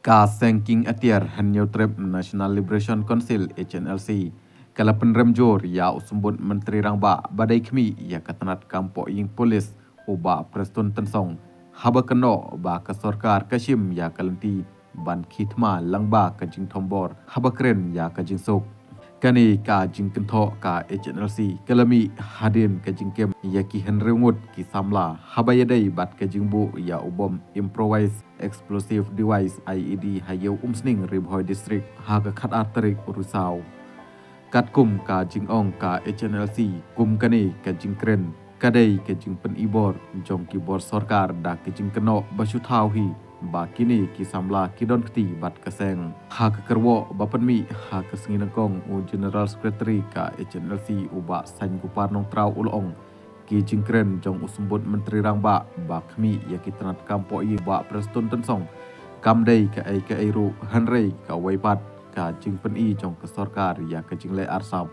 Ka Sengking Atiar Hanyo Trip National Liberation Council HNLC kala penremjor ya usumbut Menteri Rangba badai kemi ya katanat kampok ying polis uba Preston Tensong haba keno ba ka sarkar kashim ya kalanti ban khitma langba ka jing thombor haba kren ya ka jing sok kani ka jing kentho ka HNLC kalami hadin ka jing kem ya ki henrengut ki samla haba yadai bat ka jing bu ya ubom improvise explosive device IED hayo umsning ribhoi district ha ka khat atrik urusau kat kum ka jing ong ka HNLC kum kani ka jing kren kadai ka jing pen ibor jong ki bor sarkar da ka jing keno basu thau hi ba kini ki samla ki don kti bat kaseng ha ka kerwo bapan mi ha ka singin kong u general secretary ka HNLC uba san kupar nong trau ulong ki jing kren jong usumbut Menteri Rangba ba kami ya ki tanat kampo i ba Preston Tensong kam dai ka ai ru hanrei ka waipat ka jing pen i jong ka sarkar ya ka jing le arsap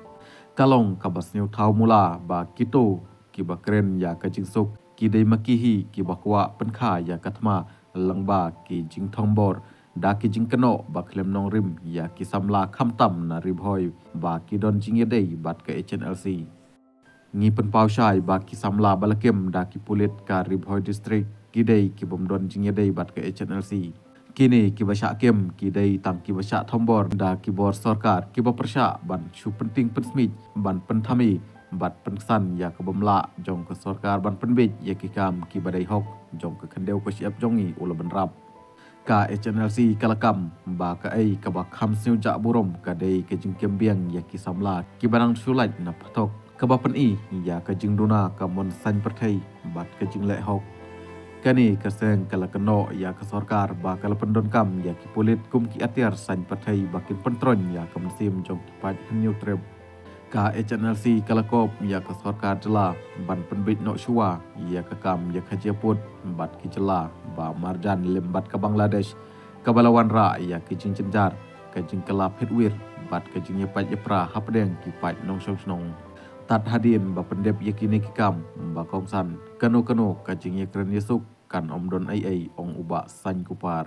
kalong ka bas new thau mula ba kito ki ba kren ya ka jing sok ki dai makihi ki ba kwa pen kha ya kathma langba ki jing thombor da ki jing keno ba khlem nong rim ya ki samla khamtam na ribhoi ba ki don jing ye dei bat ka HNLC ngi pen pau shai ba ki samla balakem da ki pulit ka ribhoi district ki dei ki bom don jing ye dei bat ka HNLC kini ki basha kem ki dei tang ki basha thombor da ki bor sarkar ki ba persha ban chu penting pensmit ban penthami bat pensan ya ka bomla jong ka sarkar ban penbej ya ki kam ki badai hok jong ka khandeu ka siap jongi ula ban rap ka HNLC kalakam ba ka ai ka ba kham siu ja burom ka dei ka jing kem biang ya ki samla ki barang sulait na pathok ka ba pen i ya ka jing duna ka mon san perthai bat ka jing le hok kani ka seng kala keno ya ka sarkar ba kala pendon kam ya ki polit kum ki atiar san perthai bakin pentron ya ka mesim jong ki pat hanyu trep ka HNLC kalakop ya ka sarkar jela ban penbit no shua ya ka kam ya ka jeput bat ki jela ba marjan lembat ka Bangladesh ka balawan ra ya ki jing jenjar ka jing kala phitwir bat ka jing yepat yepra hapdeng ki pat nong snong tat hadin ba pendep ya kini ki kam ba kongsan kano ka jing ye kren yesuk kan om don ai ong uba san kupar